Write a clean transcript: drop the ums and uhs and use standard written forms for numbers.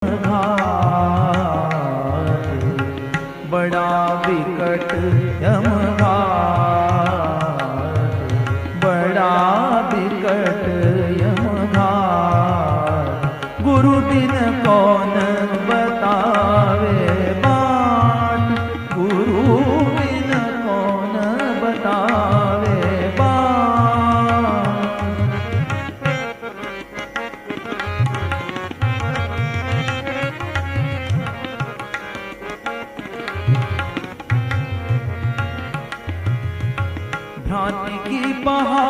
यमघाट, बड़ा विकट यमघाट, बड़ा विकट यमघाट। गुरु बिन कौन बतावे बाट, गुरु बिन कौन बतावे बाट। भ्रांति की पहाड़